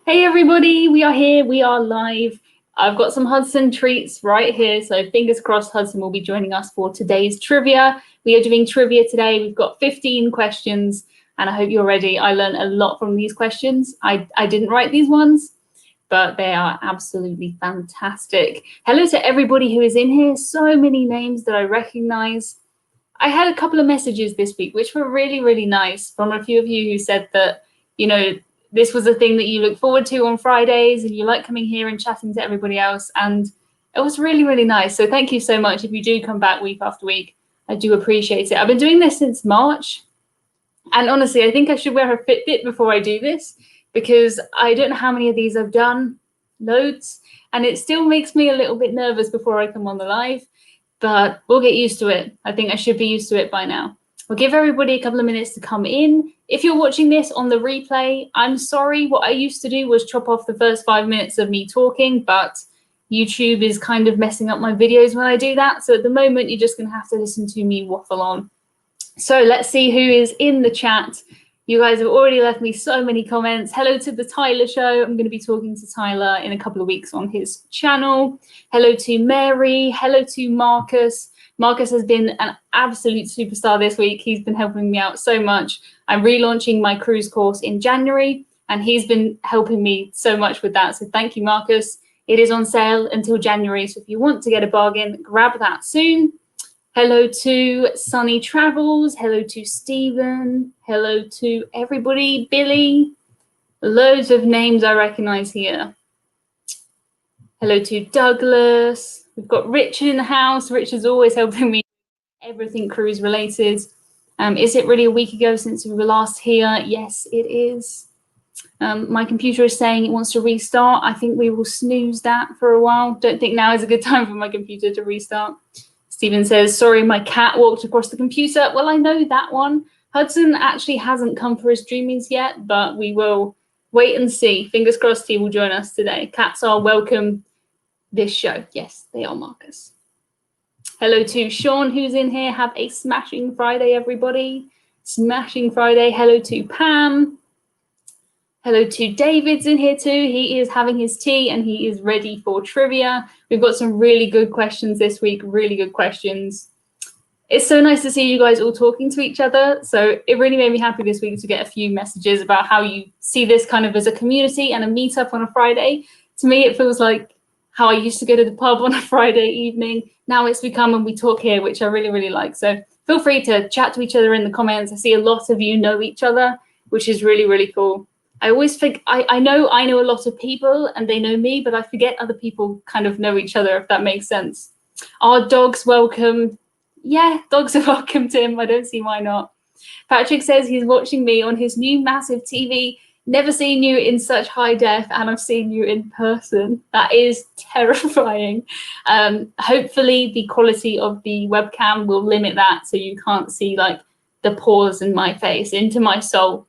Hey everybody, we are here, we are live. I've got some Hudson treats right here, so fingers crossed Hudson will be joining us for today's trivia. We are doing trivia today. We've got 15 questions, and I hope you're ready. I learned a lot from these questions. I didn't write these ones, but they are absolutely fantastic. Hello to everybody who is in here. So many names that I recognize. I had a couple of messages this week, which were really, really nice from a few of you who said that, you know, this was a thing that you look forward to on Fridays and you like coming here and chatting to everybody else. And it was really, really nice. So thank you so much. If you do come back week after week, I do appreciate it. I've been doing this since March. And honestly, I think I should wear a Fitbit before I do this because I don't know how many of these I've done, loads. And it still makes me a little bit nervous before I come on the live, but we'll get used to it. I think I should be used to it by now. We'll give everybody a couple of minutes to come in. If you're watching this on the replay, I'm sorry. What I used to do was chop off the first 5 minutes of me talking, but YouTube is kind of messing up my videos when I do that. So at the moment, you're just going to have to listen to me waffle on. So let's see who is in the chat. You guys have already left me so many comments. Hello to the Tyler Show. I'm going to be talking to Tyler in a couple of weeks on his channel. Hello to Mary. Hello to Marcus. Marcus has been an absolute superstar this week. He's been helping me out so much. I'm relaunching my cruise course in January, and he's been helping me so much with that. So thank you, Marcus. It is on sale until January. So if you want to get a bargain, grab that soon. Hello to Sunny Travels. Hello to Stephen. Hello to everybody. Billy. Loads of names I recognize here. Hello to Douglas. We've got Richard in the house. Richard's always helping me with everything cruise related. Is it really a week ago since we were last here? Yes, it is. My computer is saying it wants to restart. I think we will snooze that for a while. Don't think now is a good time for my computer to restart. Stephen says, sorry, my cat walked across the computer. Well, I know that one. Hudson actually hasn't come for his dreamings yet, but we will wait and see. Fingers crossed he will join us today. Cats are welcome this show. Yes, they are, Marcus. Hello to Sean, who's in here. Have a smashing Friday, everybody. Smashing Friday. Hello to Pam. Hello to David's in here too. He is having his tea and he is ready for trivia. We've got some really good questions this week, really good questions. It's so nice to see you guys all talking to each other. So it really made me happy this week to get a few messages about how you see this kind of as a community and a meetup on a Friday. To me, it feels like how I used to go to the pub on a Friday evening. Now it's become and we talk here, which I really, really like. So feel free to chat to each other in the comments. I see a lot of you know each other, which is really, really cool. I always think I know a lot of people and they know me, but I forget other people kind of know each other, if that makes sense. Are dogs welcome? Yeah, dogs are welcome, Tim. I don't see why not. Patrick says he's watching me on his new massive TV. Never seen you in such high def, and I've seen you in person. That is terrifying. Hopefully the quality of the webcam will limit that so you can't see like the pores in my face, into my soul.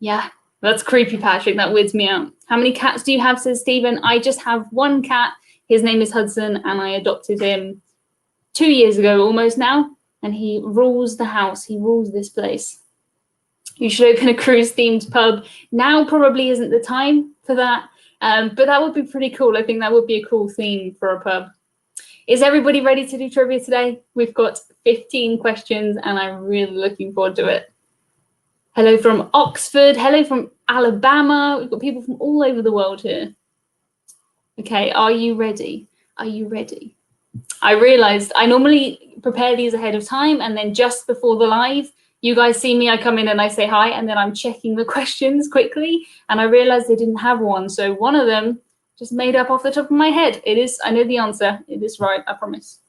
Yeah. That's creepy, Patrick. That weirds me out. How many cats do you have, says Stephen? I just have one cat. His name is Hudson, and I adopted him 2 years ago almost now, and he rules the house. He rules this place. You should open a cruise-themed pub. Now probably isn't the time for that, but that would be pretty cool. I think that would be a cool theme for a pub. Is everybody ready to do trivia today? We've got 15 questions, and I'm really looking forward to it. Hello from Oxford. Hello from Alabama. We've got people from all over the world here. Okay, are you ready? Are you ready? I realized I normally prepare these ahead of time, and then just before the live, you guys see me, I come in and I say hi, and then I'm checking the questions quickly, and I realized they didn't have one. So one of them just made up off the top of my head. It is, I know the answer. It is right, I promise.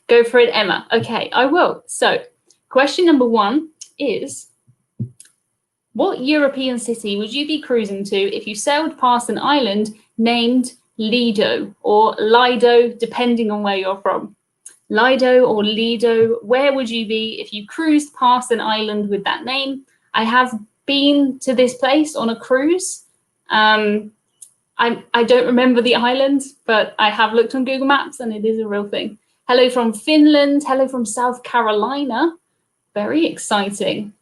Go for it, Emma. Okay, I will. So question number 1 is, what European city would you be cruising to if you sailed past an island named Lido or Lido, depending on where you're from? Lido or Lido, where would you be if you cruised past an island with that name? I have been to this place on a cruise. I don't remember the island, but I have looked on Google Maps and it is a real thing. Hello from Finland. Hello from South Carolina. Very exciting.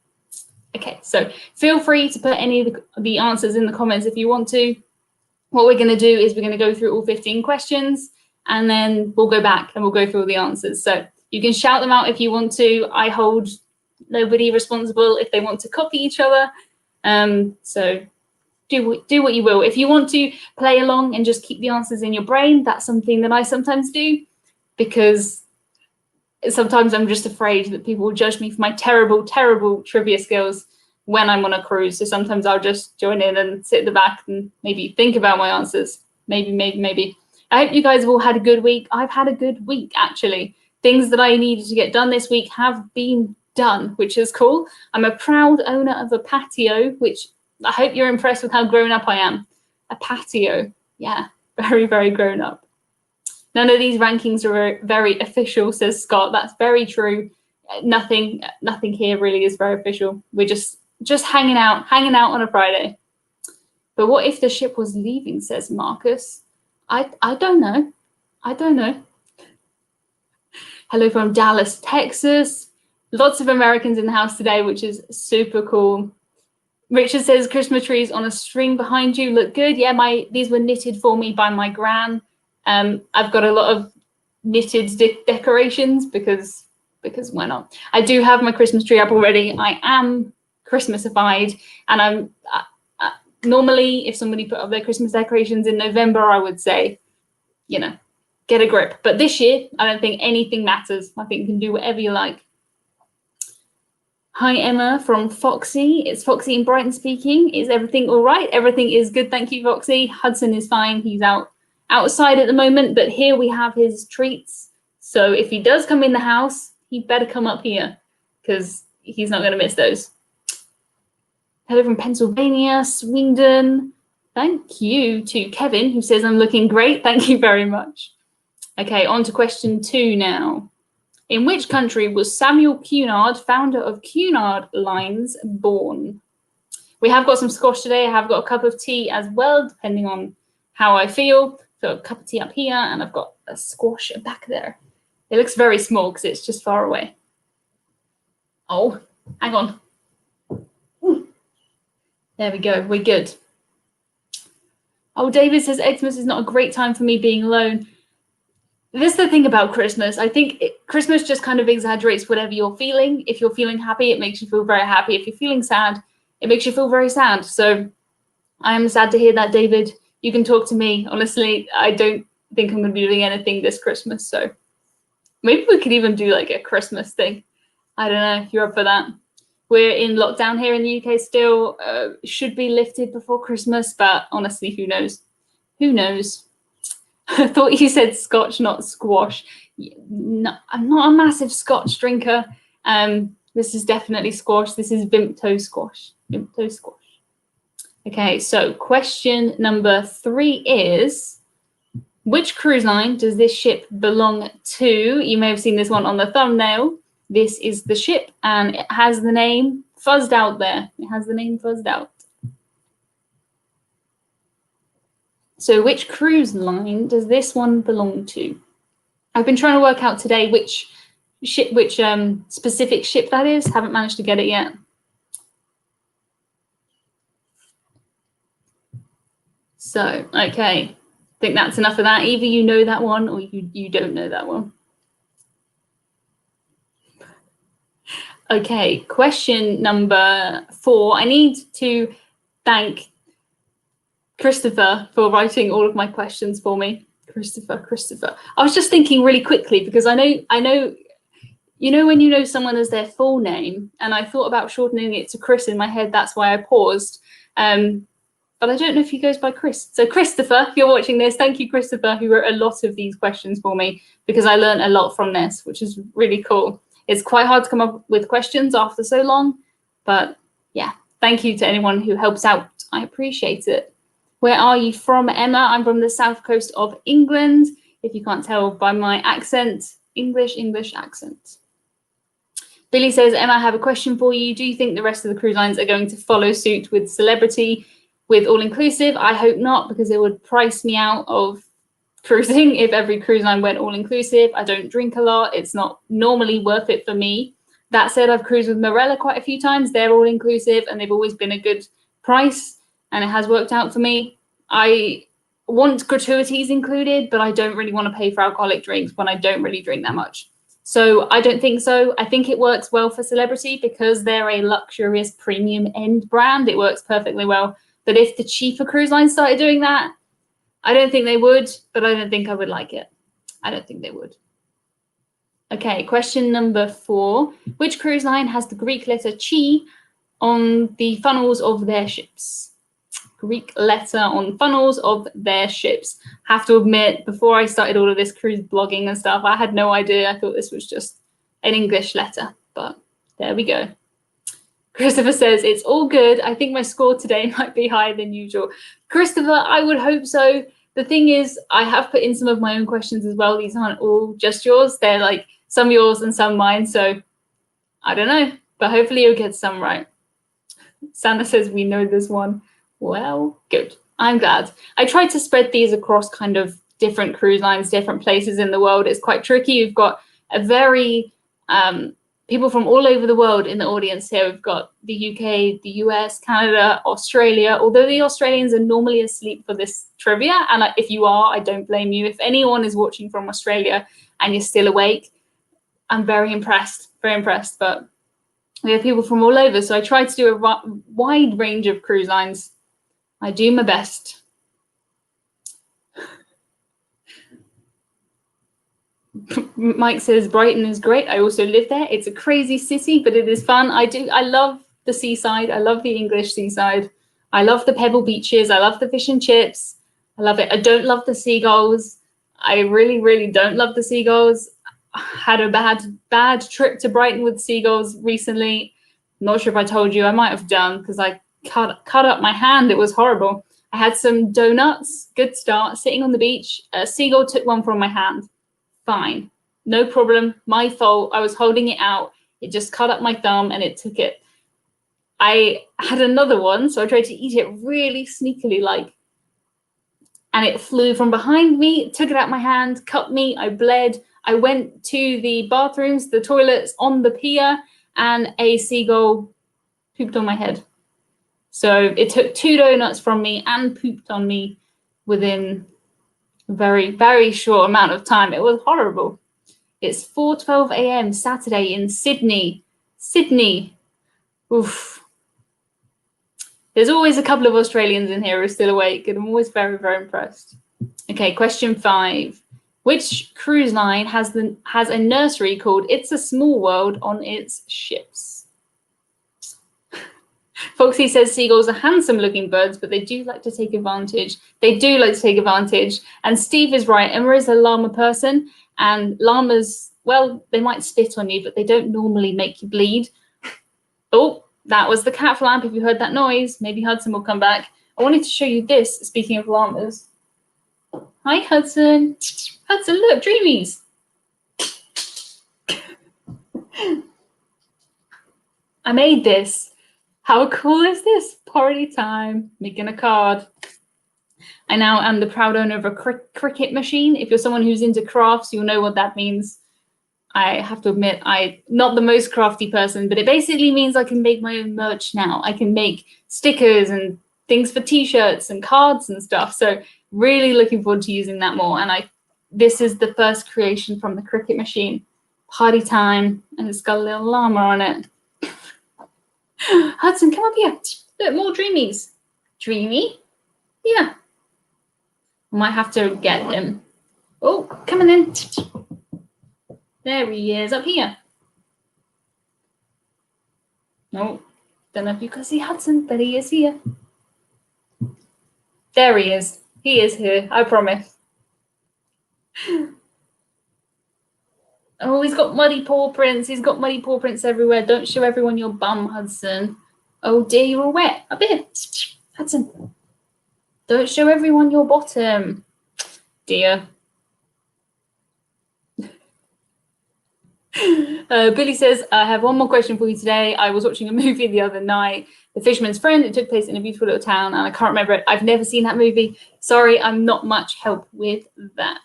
Okay, so feel free to put any of the answers in the comments if you want to. What we're going to do is we're going to go through all 15 questions, and then we'll go back and we'll go through all the answers. So you can shout them out if you want to. I hold nobody responsible if they want to copy each other. So do what you will. If you want to play along and just keep the answers in your brain, that's something that I sometimes do, because sometimes I'm just afraid that people will judge me for my terrible, terrible trivia skills when I'm on a cruise. So sometimes I'll just join in and sit at the back and maybe think about my answers. Maybe. I hope you guys have all had a good week. I've had a good week, actually. Things that I needed to get done this week have been done, which is cool. I'm a proud owner of a patio, which I hope you're impressed with how grown up I am. A patio. Yeah, very, very grown up. None of these rankings are very, very official, says Scott. That's very true. Nothing here really is very official. We're just hanging out on a Friday. But what if the ship was leaving, says Marcus. I don't know. Hello from Dallas, Texas. Lots of Americans in the house today, which is super cool. Richard says Christmas trees on a string behind you look good. Yeah, these were knitted for me by my gran. I've got a lot of knitted decorations because why not? I do have my Christmas tree up already. I am Christmasified, and I'm normally, if somebody put up their Christmas decorations in November, I would say, you know, get a grip. But this year, I don't think anything matters. I think you can do whatever you like. Hi, Emma from Foxy. It's Foxy in Brighton speaking. Is everything all right? Everything is good. Thank you, Foxy. Hudson is fine. He's outside at the moment, but here we have his treats. So if he does come in the house, he better come up here, because he's not going to miss those. Hello from Pennsylvania, Swindon. Thank you to Kevin, who says I'm looking great. Thank you very much. Okay, on to question 2 now. In which country was Samuel Cunard, founder of Cunard Lines, born? We have got some squash today. I have got a cup of tea as well, depending on how I feel. So a cup of tea up here, and I've got a squash back there. It looks very small because it's just far away. Oh, hang on. Ooh. There we go. We're good. Oh, David says Xmas is not a great time for me being alone. This is the thing about Christmas. I think Christmas just kind of exaggerates whatever you're feeling. If you're feeling happy, it makes you feel very happy. If you're feeling sad, it makes you feel very sad. So I am sad to hear that, David. You can talk to me. Honestly, I don't think I'm going to be doing anything this Christmas. So maybe we could even do like a Christmas thing. I don't know if you're up for that. We're in lockdown here in the UK still. Should be lifted before Christmas, but honestly, who knows? Who knows? I thought you said scotch, not squash. No, I'm not a massive scotch drinker. This is definitely squash. This is Vimto squash. Vimto squash. Okay, so question number 3 is, which cruise line does this ship belong to? You may have seen this one on the thumbnail. This is the ship, and it has the name fuzzed out there. It has the name fuzzed out. So which cruise line does this one belong to? I've been trying to work out today which ship, which specific ship that is. Haven't managed to get it yet. So, okay. I think that's enough of that. Either you know that one or you don't know that one. Okay, question number 4. I need to thank Christopher for writing all of my questions for me. Christopher. I was just thinking really quickly, because I know, you know when you know someone as their full name, and I thought about shortening it to Chris in my head. That's why I paused. But I don't know if he goes by Chris. So Christopher, if you're watching this, thank you, Christopher, who wrote a lot of these questions for me, because I learned a lot from this, which is really cool. It's quite hard to come up with questions after so long, but yeah, thank you to anyone who helps out. I appreciate it. Where are you from, Emma? I'm from the south coast of England. If you can't tell by my accent, English accent. Billy says, Emma, I have a question for you. Do you think the rest of the cruise lines are going to follow suit with celebrity, with all-inclusive? I hope not, because it would price me out of cruising if every cruise line went all-inclusive. I don't drink a lot. It's not normally worth it for me. That said, I've cruised with Marella quite a few times. They're all inclusive and they've always been a good price and it has worked out for me. I want gratuities included, but I don't really want to pay for alcoholic drinks when I don't really drink that much. So I don't think so. I think it works well for Celebrity because they're a luxurious premium end brand. It works perfectly well. But if the cheaper cruise lines started doing that, I don't think they would, but I don't think I would like it. I don't think they would. Okay, question number 4. Which cruise line has the Greek letter chi on the funnels of their ships? Greek letter on funnels of their ships. Have to admit, before I started all of this cruise blogging and stuff, I had no idea. I thought this was just an English letter, but there we go. Christopher says, it's all good. I think my score today might be higher than usual. Christopher, I would hope so. The thing is, I have put in some of my own questions as well. These aren't all just yours. They're like some yours and some mine. So I don't know, but hopefully you'll get some right. Sanna says, we know this one. Well, good. I'm glad. I tried to spread these across kind of different cruise lines, different places in the world. It's quite tricky. You've got a very people from all over the world in the audience here. We've got the UK, the US, Canada, Australia, although the Australians are normally asleep for this trivia. And if you are, I don't blame you. If anyone is watching from Australia and you're still awake, I'm very impressed, but we have people from all over. So I tried to do a wide range of cruise lines. I do my best. Mike says Brighton is great. I also live there. It's a crazy city, but it is fun. I love the seaside. I love the English seaside. I love the pebble beaches. I love the fish and chips. I love it. I don't love the seagulls. I really, really don't love the seagulls. I had a bad trip to Brighton with seagulls recently. I'm not sure if I told you. I might have done because I cut up my hand. It was horrible. I had some donuts. Good start. Sitting on the beach. A seagull took one from my hand. Fine, no problem, my fault. I was holding it out. It just cut up my thumb and it took it. I had another one, so I tried to eat it really sneakily, and it flew from behind me, took it out my hand, cut me, I bled. I went to the bathrooms, the toilets on the pier, and a seagull pooped on my head. So it took 2 donuts from me and pooped on me within very, very short amount of time. It was horrible. It's 4:12 a.m. Saturday in Sydney. Oof. There's always a couple of Australians in here who are still awake, and I'm always very, very impressed. Okay, question 5. Which cruise line has a nursery called It's a Small World on its ships? Foxy says seagulls are handsome-looking birds, but they do like to take advantage. And Steve is right. Emma is a llama person, and llamas, well, they might spit on you, but they don't normally make you bleed. Oh, that was the cat flap. If you heard that noise, maybe Hudson will come back. I wanted to show you this, speaking of llamas. Hi, Hudson. Hudson, look, dreamies. I made this. How cool is this? Party time, making a card. I now am the proud owner of a cricket machine. If you're someone who's into crafts, you'll know what that means. I have to admit, I'm not the most crafty person, but it basically means I can make my own merch now. I can make stickers and things for t-shirts and cards and stuff. So really looking forward to using that more. And this is the first creation from the cricket machine. Party time, and it's got a little llama on it. Hudson, come up here. Look, more dreamies. Dreamy? Yeah. I might have to get him. Oh, coming in. There he is, up here. No, don't know if you can see Hudson, but he is here. There he is. He is here, I promise. Oh, he's got muddy paw prints. He's got muddy paw prints everywhere. Don't show everyone your bum, Hudson. Oh dear, you're all wet. Up here. Hudson. Don't show everyone your bottom. Dear. Billy says, I have one more question for you today. I was watching a movie the other night, The Fisherman's Friend. It took place in a beautiful little town, and I can't remember it. I've never seen that movie. Sorry, I'm not much help with that.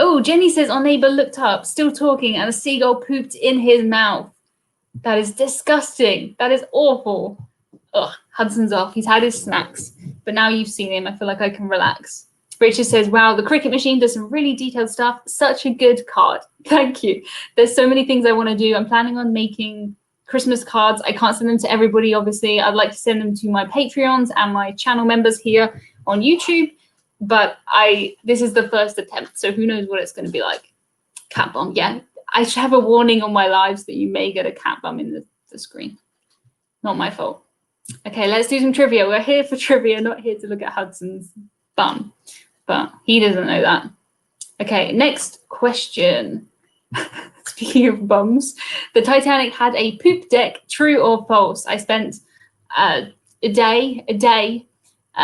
Oh, Jenny says our neighbour looked up, still talking, and a seagull pooped in his mouth. That is disgusting. That is awful. Ugh, Hudson's off. He's had his snacks. But now you've seen him, I feel like I can relax. Richard says, wow, the cricket machine does some really detailed stuff. Such a good card. Thank you. There's so many things I want to do. I'm planning on making Christmas cards. I can't send them to everybody, obviously. I'd like to send them to my Patreons and my channel members here on YouTube. But this is the first attempt, so who knows what it's going to be like. Cat bomb, yeah. I should have a warning on my lives that you may get a cat bum in the screen. Not my fault. Okay, let's do some trivia. We're here for trivia, not here to look at Hudson's bum. But he doesn't know that. Okay, next question. Speaking of bums, the Titanic had a poop deck, true or false? I spent a day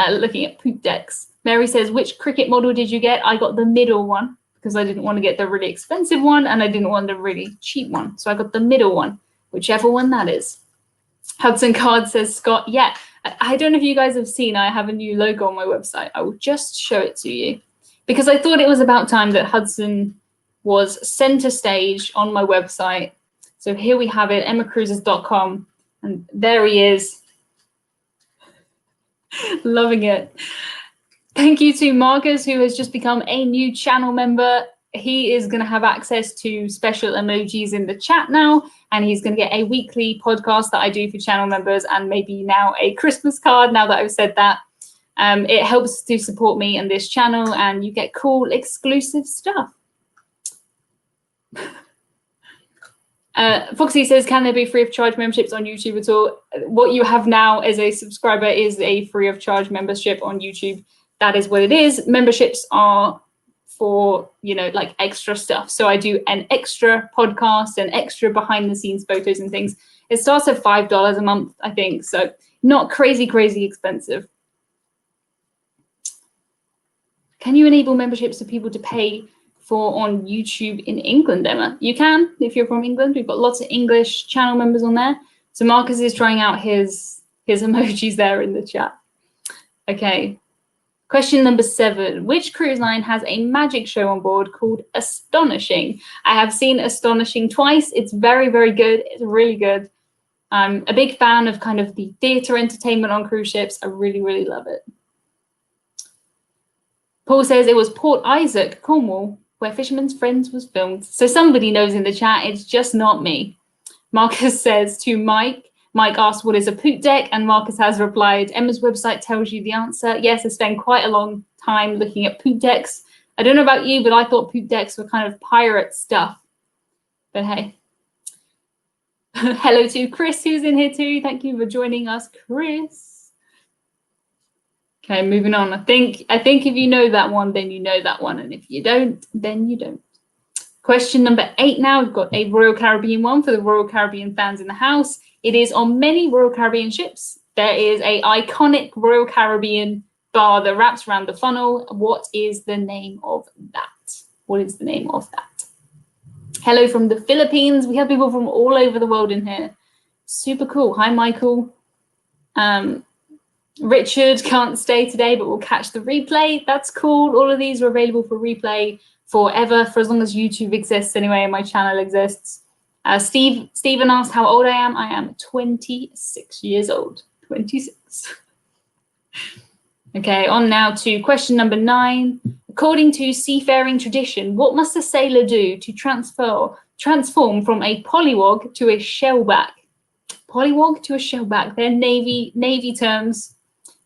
looking at poop decks. Mary says, which cricket model did you get? I got the middle one because I didn't want to get the really expensive one and I didn't want the really cheap one. So I got the middle one, whichever one that is. Hudson Card says, Scott, yeah. I don't know if you guys have seen, I have a new logo on my website. I will just show it to you because I thought it was about time that Hudson was center stage on my website. So here we have it, emmacruisers.com. And there he is. Loving it. Thank you to Marcus, who has just become a new channel member. He is going to have access to special emojis in the chat now, and he's going to get a weekly podcast that I do for channel members and maybe now a Christmas card now that I've said that. It helps to support me and this channel, and you get cool exclusive stuff. Foxy says, can there be free of charge memberships on YouTube at all? What you have now as a subscriber is a free of charge membership on YouTube. That is what it is. Memberships are for, like extra stuff. So I do an extra podcast and extra behind the scenes photos and things. It starts at $5 a month, I think. So not crazy, crazy expensive. Can you enable memberships for people to pay for on YouTube in England, Emma? You can, if you're from England. We've got lots of English channel members on there. So Marcus is trying out his emojis there in the chat. Okay. Question number 7. Which cruise line has a magic show on board called Astonishing? I have seen Astonishing twice. It's very, very good. It's really good. I'm a big fan of kind of the theatre entertainment on cruise ships. I really, really love it. Paul says it was Port Isaac, Cornwall, where Fisherman's Friends was filmed. So somebody knows in the chat. It's just not me. Marcus says to Mike asked, what is a poop deck? And Marcus has replied, Emma's website tells you the answer. Yes, I spent quite a long time looking at poop decks. I don't know about you, but I thought poop decks were kind of pirate stuff. But hey. Hello to Chris, who's in here too. Thank you for joining us, Chris. Okay, moving on. I think if you know that one, then you know that one. And if you don't, then you don't. Question number 8 now. We've got a Royal Caribbean one for the Royal Caribbean fans in the house. It is on many Royal Caribbean ships. There is an iconic Royal Caribbean bar that wraps around the funnel. What is the name of that? What is the name of that? Hello from the Philippines. We have people from all over the world in here. Super cool. Hi, Michael. Richard can't stay today, but we'll catch the replay. That's cool. All of these are available for replay forever, for as long as YouTube exists anyway, and my channel exists. Stephen asked how old I am. I am 26 years old. 26. Okay, on now to question number 9. According to seafaring tradition, what must a sailor do to transform from a pollywog to a shellback? Pollywog to a shellback. They're Navy terms.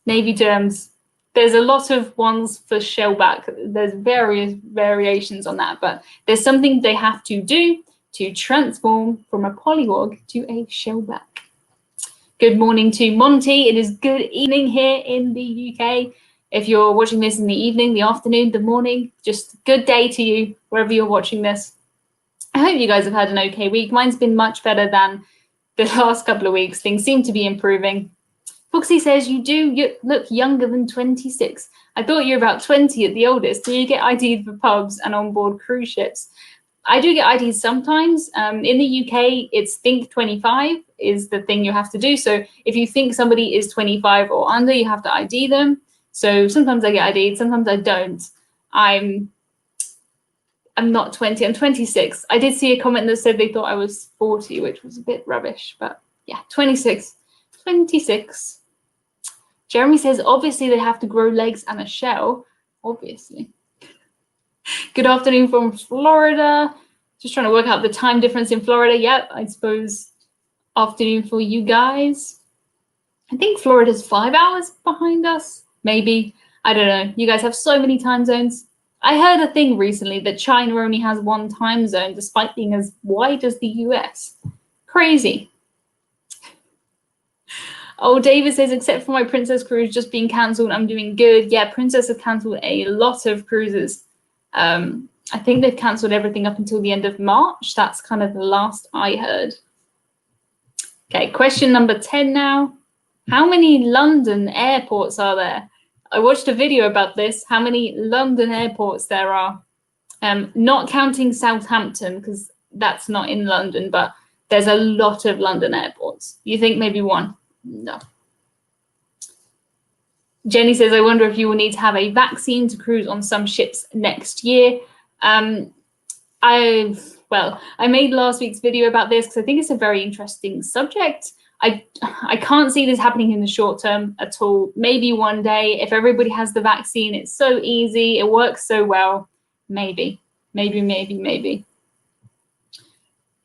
Navy terms. There's a lot of ones for shellback. There's various variations on that, but there's something they have to do to transform from a pollywog to a shellback. Good morning to Monty. It is good evening here in the UK. If you're watching this in the evening, the afternoon, the morning, just good day to you, wherever you're watching this. I hope you guys have had an okay week. Mine's been much better than the last couple of weeks. Things seem to be improving. Foxy says, you look younger than 26. I thought you were about 20 at the oldest. Do you get ID'd for pubs and onboard cruise ships? I do get ID'd sometimes. In the UK, it's think 25 is the thing you have to do. So if you think somebody is 25 or under, you have to ID them. So sometimes I get ID'd, sometimes I don't. I'm not 20, I'm 26. I did see a comment that said they thought I was 40, which was a bit rubbish, but yeah, 26. 26. Jeremy says, obviously they have to grow legs and a shell. Obviously. Good afternoon from Florida. Just trying to work out the time difference in Florida. Yep, I suppose afternoon for you guys. I think Florida's 5 hours behind us. Maybe. I don't know. You guys have so many time zones. I heard a thing recently that China only has one time zone despite being as wide as the US. Crazy. Oh, David says, except for my Princess cruise just being cancelled, I'm doing good. Yeah, Princess have cancelled a lot of cruises. I think they've cancelled everything up until the end of March. That's kind of the last I heard. Okay, question number 10 now. How many London airports are there? I watched a video about this, how many London airports there are. Not counting Southampton, because that's not in London, but there's a lot of London airports. You think maybe one? No. Jenny says, I wonder if you will need to have a vaccine to cruise on some ships next year. I made last week's video about this because I think it's a very interesting subject. I can't see this happening in the short term at all. Maybe one day, if everybody has the vaccine, it's so easy, it works so well. Maybe.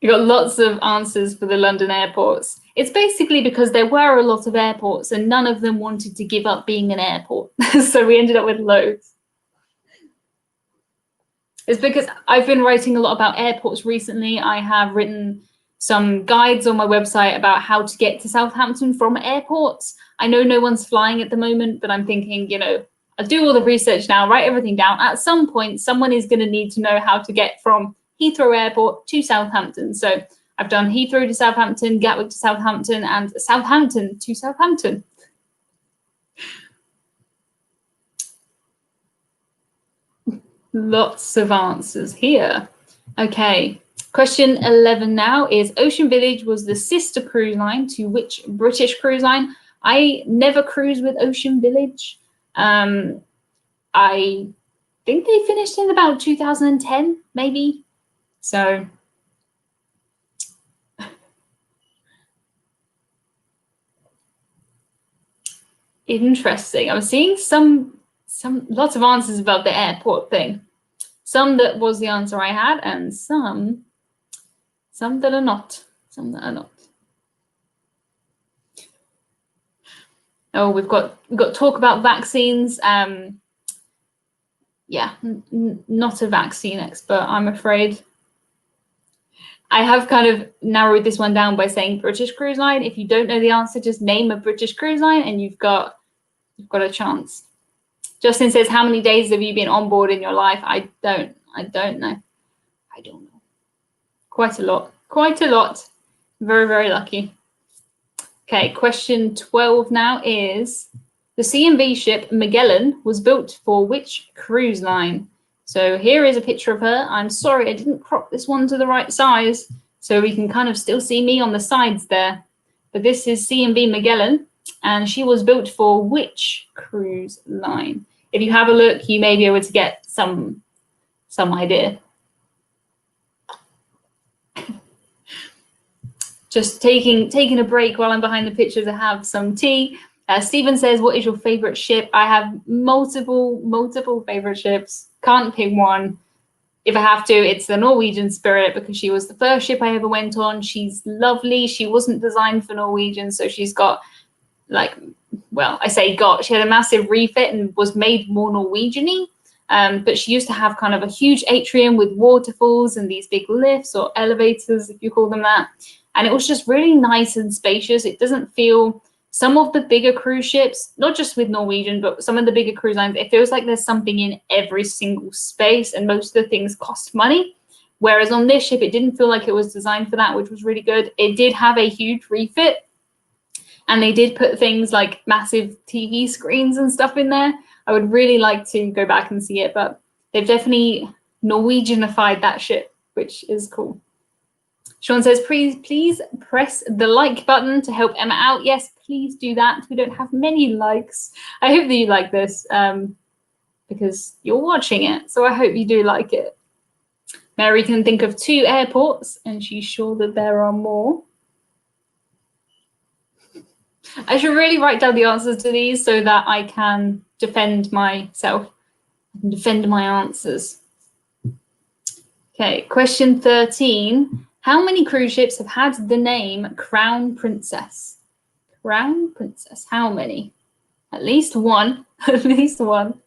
You got lots of answers for the London airports. It's basically because there were a lot of airports and none of them wanted to give up being an airport. So we ended up with loads. It's because I've been writing a lot about airports recently. I have written some guides on my website about how to get to Southampton from airports. I know no one's flying at the moment, but I'm thinking, you know, I'll do all the research now, write everything down. At some point, someone is going to need to know how to get from Heathrow Airport to Southampton. So I've done Heathrow to Southampton, Gatwick to Southampton, and Southampton to Southampton. Lots of answers here. Okay, question 11 now is Ocean Village was the sister cruise line to which British cruise line? I never cruised with Ocean Village. I think they finished in about 2010, maybe. So interesting. I'm seeing lots of answers about the airport thing. Some that was the answer I had, and some that are not. Some that are not. Oh, we've got talk about vaccines. Yeah, not a vaccine expert, I'm afraid. I have kind of narrowed this one down by saying British cruise line. If you don't know the answer, just name a British cruise line and you've got a chance. Justin says, how many days have you been on board in your life? I don't know. Quite a lot. Very, very lucky. Okay, question 12 now is, the CMV ship Magellan was built for which cruise line? So here is a picture of her. I'm sorry, I didn't crop this one to the right size, so we can kind of still see me on the sides there. But this is CMV Magellan, and she was built for which cruise line? If you have a look, you may be able to get some idea. Just taking a break while I'm behind the picture to have some tea. Stephen says, what is your favorite ship? I have multiple favorite ships. Can't pick one. If I have to, it's the Norwegian Spirit because she was the first ship I ever went on. She's lovely. She wasn't designed for Norwegian, so she's got she had a massive refit and was made more Norwegian-y. But she used to have kind of a huge atrium with waterfalls and these big lifts or elevators, if you call them that. And it was just really nice and spacious. It doesn't feel, some of the bigger cruise ships, not just with Norwegian, but some of the bigger cruise lines, it feels like there's something in every single space and most of the things cost money. Whereas on this ship, it didn't feel like it was designed for that, which was really good. It did have a huge refit and they did put things like massive TV screens and stuff in there. I would really like to go back and see it, but they've definitely Norwegianified that ship, which is cool. Sean says, please press the like button to help Emma out. Yes, please do that. We don't have many likes. I hope that you like this because you're watching it. So I hope you do like it. Mary can think of 2 airports, and she's sure that there are more. I should really write down the answers to these so that I can defend myself and defend my answers. Okay, question 13. How many cruise ships have had the name Crown Princess? Crown Princess, how many? At least one, at least one.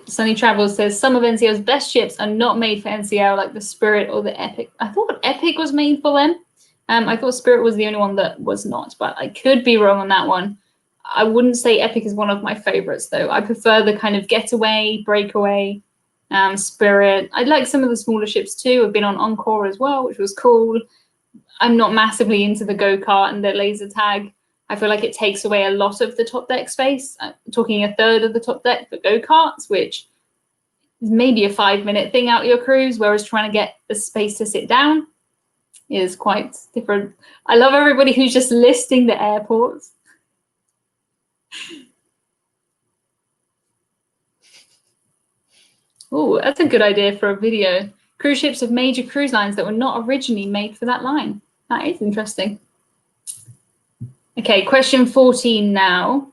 Sunny Travels says some of NCL's best ships are not made for NCL, like the Spirit or the Epic. I thought Epic was made for them. I thought Spirit was the only one that was not, but I could be wrong on that one. I wouldn't say Epic is one of my favorites, though. I prefer the kind of getaway, breakaway, Spirit. I like some of the smaller ships too. I've been on Encore as well, which was cool. I'm not massively into the go-kart and the laser tag. I feel like it takes away a lot of the top deck space. I'm talking a third of the top deck for go-karts, which is maybe a 5-minute thing out your cruise, whereas trying to get the space to sit down is quite different. I love everybody who's just listing the airports. Oh, that's a good idea for a video. Cruise ships of major cruise lines that were not originally made for that line. That is interesting. Okay, question 14 now.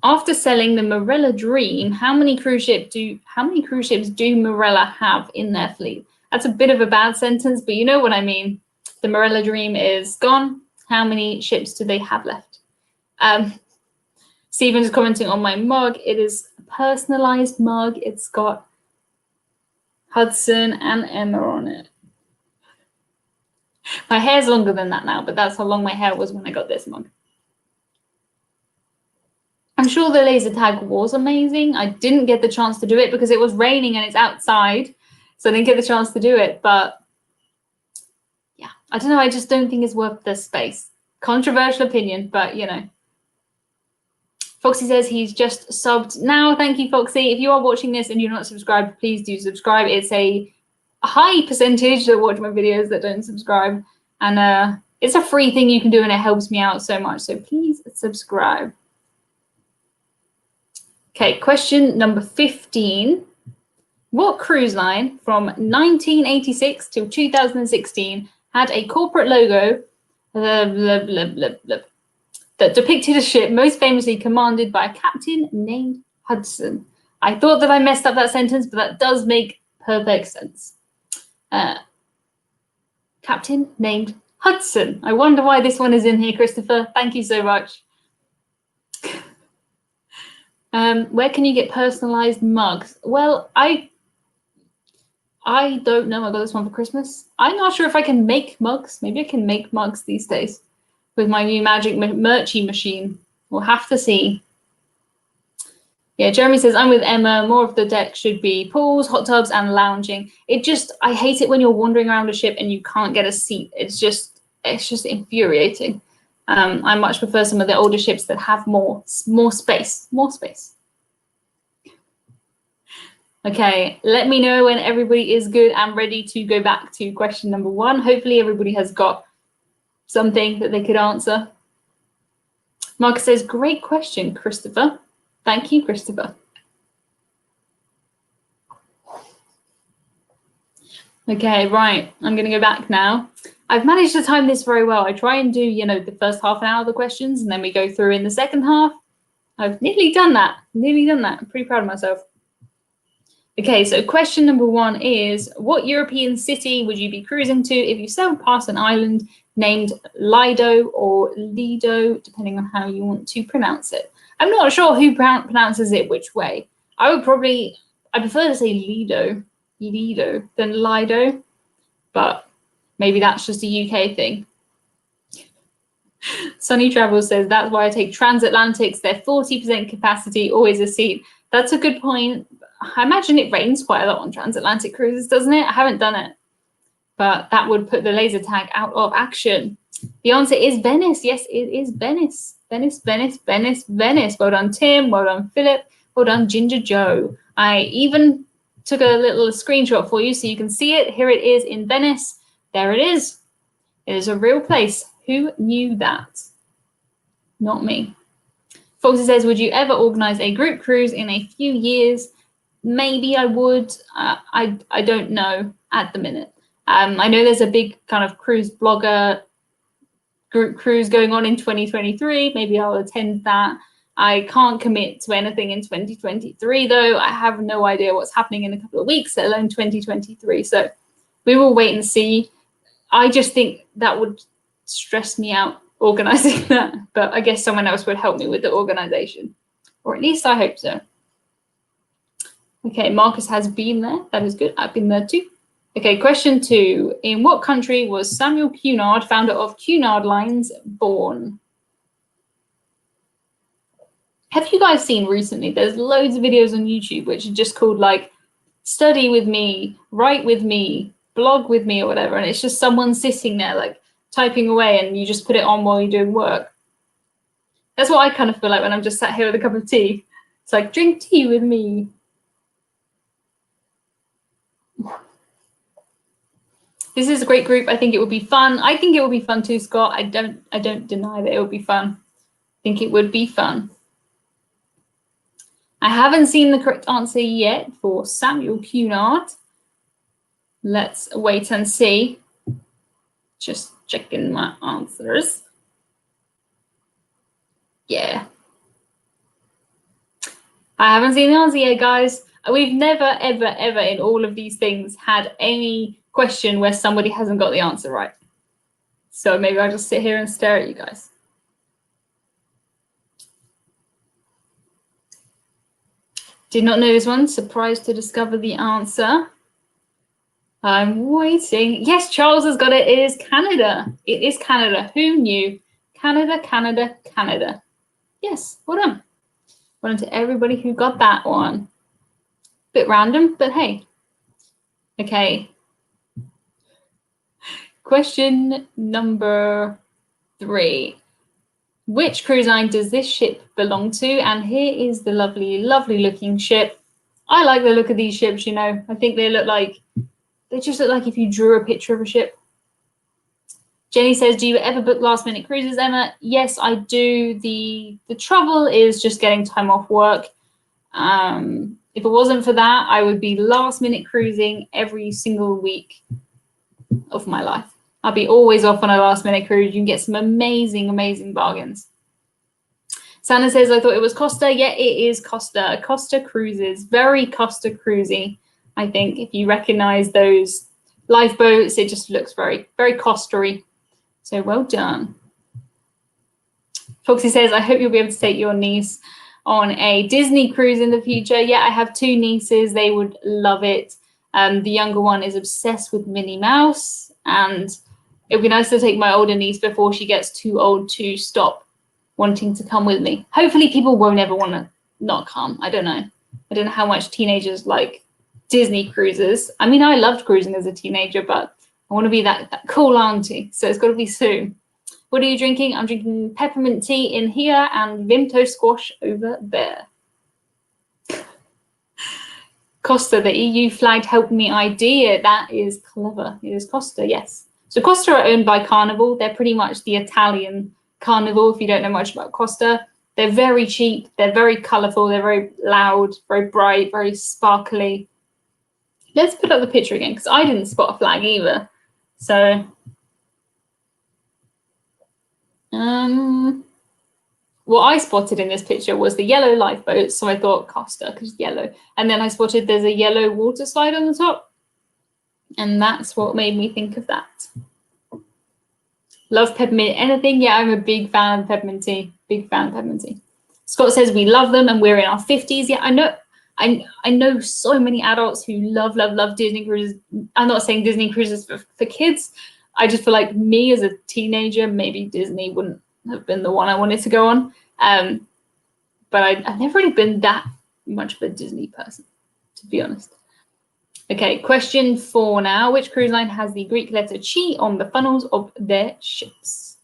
After selling the Marella Dream, how many cruise ships do Marella have in their fleet? That's a bit of a bad sentence, but you know what I mean. The Marella Dream is gone. How many ships do they have left? Stephen's commenting on my mug. It is a personalized mug. It's got Hudson and Emma on it. My hair's longer than that now, but that's how long my hair was when I got this mug. I'm sure the laser tag was amazing. I didn't get the chance to do it because it was raining and it's outside, so I didn't get the chance to do it. But yeah, I don't know. I just don't think it's worth the space. Controversial opinion, but you know. Foxy says he's just subbed now. Thank you, Foxy. If you are watching this and you're not subscribed, please do subscribe. It's a high percentage that watch my videos that don't subscribe, and it's a free thing you can do, and it helps me out so much. So please subscribe. Okay, question number 15. What cruise line from 1986 till 2016 had a corporate logo that depicted a ship most famously commanded by a captain named Hudson? I thought that I messed up that sentence, but that does make perfect sense. Captain named Hudson. I wonder why this one is in here, Christopher. Thank you so much. Where can you get personalized mugs? Well, I don't know. I got this one for Christmas. I'm not sure if I can make mugs. Maybe I can make mugs these days with my new magic merchy machine. We'll have to see. Yeah, Jeremy says, I'm with Emma. More of the deck should be pools, hot tubs, and lounging. I hate it when you're wandering around a ship and you can't get a seat. It's just infuriating. I much prefer some of the older ships that have more space. Okay, let me know when everybody is good and ready to go back to question number 1. Hopefully everybody has got something that they could answer. Marcus says, great question, Christopher. Thank you, Christopher. Okay, right, I'm going to go back now. I've managed to time this very well. I try and do, the first half an hour of the questions, and then we go through in the second half. I've nearly done that. I'm pretty proud of myself. Okay, so question number 1 is, what European city would you be cruising to if you sailed past an island named Lido or Lido, depending on how you want to pronounce it? I'm not sure who pronounces it which way. I prefer to say Lido than Lido, but maybe that's just a UK thing. Sunny Travel says, that's why I take transatlantics. They're 40% capacity, always a seat. That's a good point. I imagine it rains quite a lot on transatlantic cruises, doesn't it? I haven't done it, but that would put the laser tag out of action. The answer is Venice. Yes, it is Venice. Venice. Well done, Tim. Well done, Philip. Well done, Ginger Joe. I even took a little screenshot for you so you can see it. Here it is in Venice. There it is. It is a real place. Who knew that? Not me. Foxy says, would you ever organize a group cruise in a few years? Maybe I would. I don't know at the minute. I know there's a big kind of cruise blogger group cruise going on in 2023. Maybe I'll attend that. I can't commit to anything in 2023, though. I have no idea what's happening in a couple of weeks, let alone 2023. So we will wait and see. I just think that would stress me out organizing that, but I guess someone else would help me with the organization, or at least I hope so. Okay, Marcus has been there. That is good. I've been there too. Okay, question 2. In what country was Samuel Cunard, founder of Cunard Lines, born? Have you guys seen recently, there's loads of videos on YouTube which are just called like study with me, write with me, blog with me, or whatever, and it's just someone sitting there like typing away and you just put it on while you're doing work. That's what I kind of feel like when I'm just sat here with a cup of tea. It's like, drink tea with me. This is a great group. I think it would be fun. I think it would be fun too, Scott. I don't deny that it would be fun. I think it would be fun. I haven't seen the correct answer yet for Samuel Cunard. Let's wait and see. Just checking my answers. Yeah. I haven't seen the answer yet, guys. We've never, ever, ever in all of these things had any question where somebody hasn't got the answer right. So maybe I'll just sit here and stare at you guys. Did not know this one. Surprised to discover the answer. I'm waiting. Yes, Charles has got it. It is Canada. It is Canada. Who knew? Canada, Canada, Canada. Yes, well done. Well done to everybody who got that one. Bit random, but hey. Okay. Question number 3. Which cruise line does this ship belong to? And here is the lovely, lovely looking ship. I like the look of these ships, you know. I think they look like, they just look like if you drew a picture of a ship. Jenny says, do you ever book last minute cruises, Emma? Yes, I do. The trouble is just getting time off work. If it wasn't for that, I would be last minute cruising every single week of my life. I'll be always off on a last minute cruise. You can get some amazing, amazing bargains. Sanna says, I thought it was Costa. Yeah, it is Costa. Costa Cruises. Very Costa cruisy, I think. If you recognize those lifeboats, it just looks very, very Costa-y. So well done. Foxy says, I hope you'll be able to take your niece on a Disney cruise in the future. Yeah, I have 2 nieces. They would love it. The younger one is obsessed with Minnie Mouse, and it would be nice to take my older niece before she gets too old to stop wanting to come with me. Hopefully people won't ever want to not come. I don't know. I don't know how much teenagers like Disney cruises. I mean, I loved cruising as a teenager, but I want to be that cool auntie. So it's got to be soon. What are you drinking? I'm drinking peppermint tea in here and Vimto squash over there. Costa, the EU flagged helped me ID. That is clever. It is Costa, yes. So Costa are owned by Carnival. They're pretty much the Italian Carnival, if you don't know much about Costa. They're very cheap. They're very colourful. They're very loud, very bright, very sparkly. Let's put up the picture again, because I didn't spot a flag either. So, what I spotted in this picture was the yellow lifeboat. So I thought Costa, because yellow. And then I spotted there's a yellow water slide on the top. And that's what made me think of that. Love peppermint anything. Yeah, I'm a big fan of peppermint tea. Big fan of peppermint tea. Scott says we love them and we're in our 50s. Yeah, I know so many adults who love Disney cruises. I'm not saying Disney cruises for kids. I just feel like me as a teenager, maybe Disney wouldn't have been the one I wanted to go on. But I've never really been that much of a Disney person, to be honest. Okay, question 4 now. Which cruise line has the Greek letter chi on the funnels of their ships?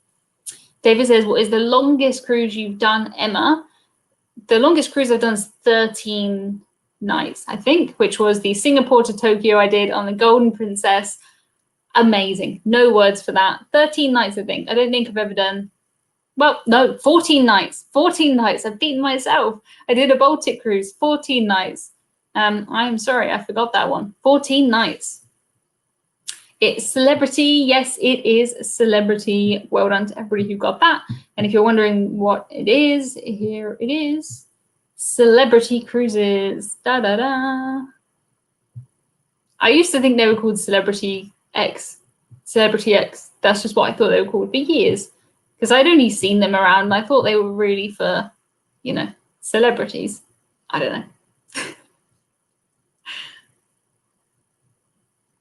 David says, what is the longest cruise you've done, Emma? The longest cruise I've done is 13 nights, I think, which was the Singapore to Tokyo I did on the Golden Princess. Amazing. No words for that. 13 nights, I think. I don't think I've ever done. well, no, 14 nights. 14 nights. I've beaten myself. I did a Baltic cruise, 14 nights. I'm sorry, I forgot that one. 14 nights. It's celebrity. Yes, it is celebrity. Well done to everybody who got that. And if you're wondering what it is, here it is. Celebrity cruises. Da da da. I used to think they were called Celebrity X. Celebrity X. That's just what I thought they were called for years. Because I'd only seen them around and I thought they were really for, you know, celebrities. I don't know.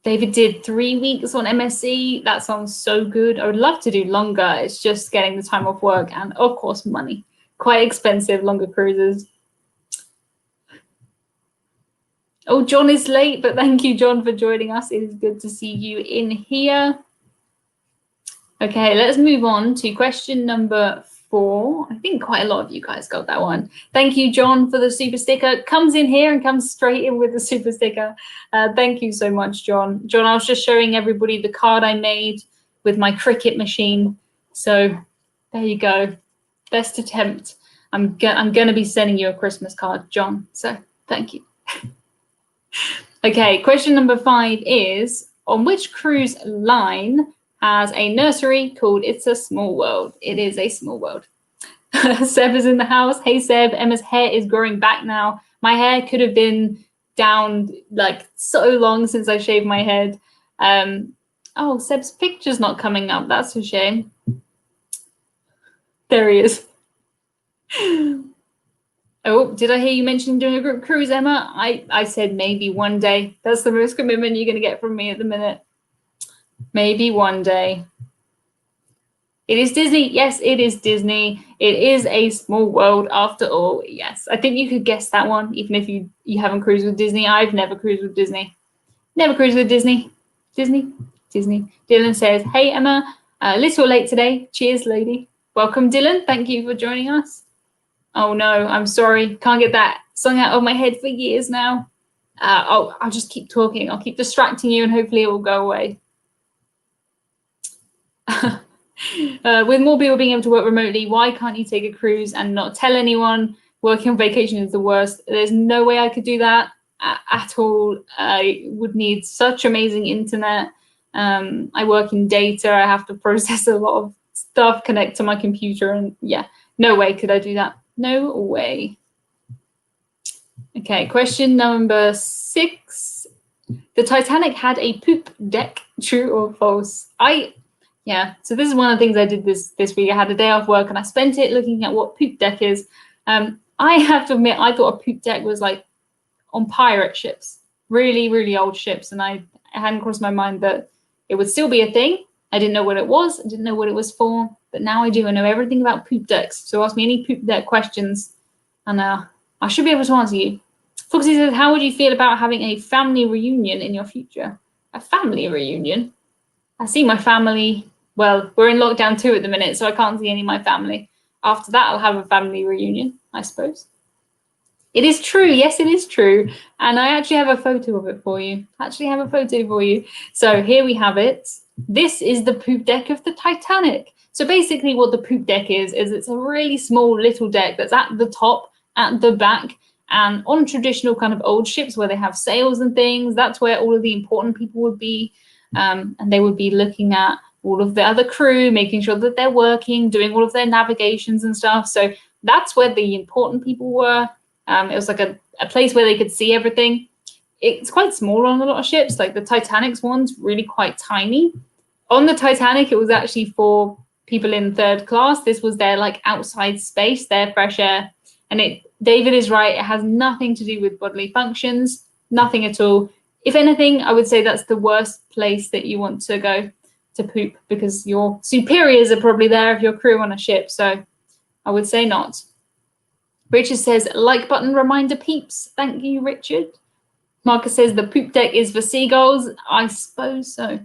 David did 3 weeks on MSC. That sounds so good. I would love to do longer. It's just getting the time off work and, of course, money. Quite expensive, longer cruises. Oh, John is late, but thank you, John, for joining us. It is good to see you in here. Okay, let's move on to question number 4. I think quite a lot of you guys got that one. Thank you, John, for the super sticker. Comes in here and comes straight in with the super sticker. Thank you so much, John. John, I was just showing everybody the card I made with my cricket machine. So there you go. Best attempt. I'm going to be sending you a Christmas card, John. So thank you. Okay, question number 5 is, on which cruise line has a nursery called It's a Small World? It is a small world. Seb is in the house. Hey, Seb. Emma's hair is growing back now. My hair could have been down like so long since I shaved my head. Oh, Seb's picture's not coming up. That's a shame. There he is. Oh, did I hear you mention doing a group cruise, Emma? I said maybe one day. That's the most commitment you're going to get from me at the minute. Maybe one day. It is Disney. Yes, it is Disney. It is a small world after all. Yes, I think you could guess that one, even if you haven't cruised with Disney. I've never cruised with Disney. Never cruised with Disney. Disney. Dylan says, hey, Emma, a little late today. Cheers, lady. Welcome, Dylan. Thank you for joining us. Oh, no, I'm sorry. Can't get that song out of my head for years now. I'll just keep talking. I'll keep distracting you and hopefully it will go away. With more people being able to work remotely, why can't you take a cruise and not tell anyone? Working on vacation is the worst. There's no way I could do that at all. I would need such amazing internet. I work in data. I have to process a lot of stuff, connect to my computer, and yeah, no way could I do that. No way. Okay, question number 6. The Titanic had a poop deck, true or false? Yeah, so this is one of the things I did this week. I had a day off work and I spent it looking at what poop deck is. I have to admit, I thought a poop deck was like on pirate ships, really, really old ships. And it hadn't crossed my mind that it would still be a thing. I didn't know what it was. I didn't know what it was for. But now I do. I know everything about poop decks. So ask me any poop deck questions and I should be able to answer you. Foxy says, how would you feel about having a family reunion in your future? A family reunion? I see my family. Well, we're in lockdown 2 at the minute, so I can't see any of my family. After that, I'll have a family reunion, I suppose. It is true. Yes, it is true. And I actually have a photo of it for you. So here we have it. This is the poop deck of the Titanic. So basically what the poop deck is it's a really small little deck that's at the top, at the back, and on traditional kind of old ships where they have sails and things, that's where all of the important people would be. And they would be looking at all of the other crew, making sure that they're working, doing all of their navigations and stuff. So that's where the important people were. It was like a place where they could see everything. It's quite small on a lot of ships. Like the Titanic's one's really quite tiny. On the Titanic, it was actually for people in 3rd class. This was their like outside space, their fresh air. And David is right. It has nothing to do with bodily functions, nothing at all. If anything, I would say that's the worst place that you want to go to poop because your superiors are probably there if you're crew on a ship. So I would say not. Richard says, like button reminder peeps. Thank you, Richard. Marcus says the poop deck is for seagulls. I suppose so.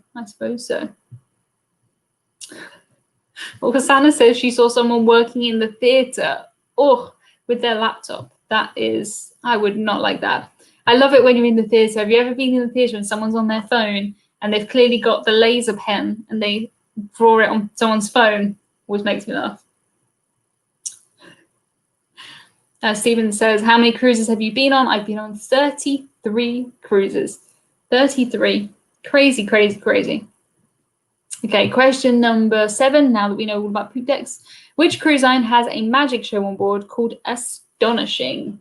Well, Sanna says she saw someone working in the theatre. Oh, with their laptop. That is, I would not like that. I love it when you're in the theatre. Have you ever been in the theatre and someone's on their phone and they've clearly got the laser pen and they draw it on someone's phone? Always makes me laugh. Stephen says, how many cruises have you been on? I've been on 33 cruises. 33. Crazy, crazy, crazy. Okay, question number 7, now that we know all about poop decks. Which cruise line has a magic show on board called Astonishing?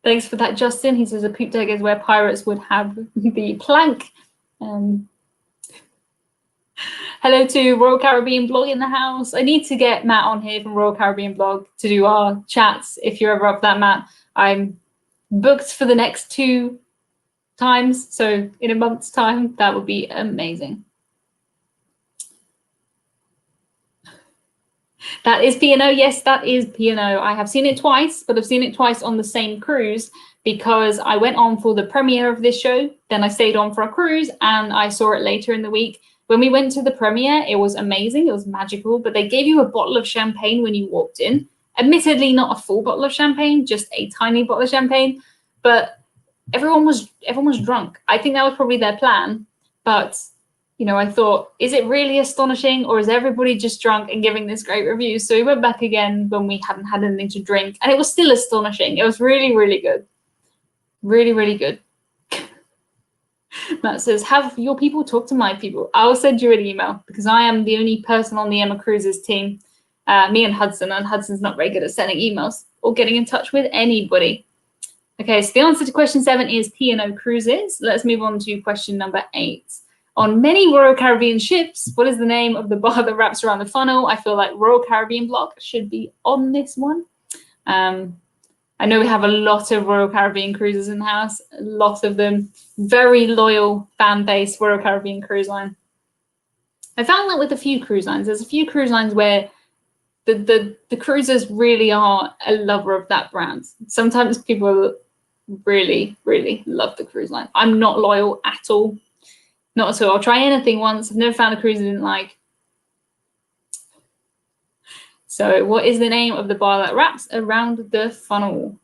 Thanks for that, Justin. He says a poop deck is where pirates would have the plank. Hello to Royal Caribbean Blog in the house. I need to get Matt on here from Royal Caribbean Blog to do our chats. If you're ever up for that, Matt, I'm booked for the next 2 times. So in a month's time, that would be amazing. That is P&O. Yes, that is P&O. I have seen it twice, but I've seen it twice on the same cruise because I went on for the premiere of this show. Then I stayed on for a cruise and I saw it later in the week. When we went to the premiere, it was amazing. It was magical, but they gave you a bottle of champagne when you walked in. Admittedly, not a full bottle of champagne, just a tiny bottle of champagne. But everyone was drunk. I think that was probably their plan. But you know, I thought, is it really astonishing, or is everybody just drunk and giving this great review? So we went back again when we hadn't had anything to drink, and it was still astonishing. It was really, really good. Really, really good. Matt says, have your people talk to my people. I'll send you an email because I am the only person on the Emma Cruises team, me and Hudson's not very good at sending emails or getting in touch with anybody. Okay, so the answer to question 7 is P&O Cruises. Let's move on to question number 8. On many Royal Caribbean ships, what is the name of the bar that wraps around the funnel? I feel like Royal Caribbean Blog should be on this one. I know we have a lot of Royal Caribbean cruises in the house, a lot of them. Very loyal fan base, Royal Caribbean Cruise Line. I found that with a few cruise lines. There's a few cruise lines where the cruisers really are a lover of that brand. Sometimes people really, really love the cruise line. I'm not loyal at all. Not at all. I'll try anything once. I've never found a cruise I didn't like. So what is the name of the bar that wraps around the funnel?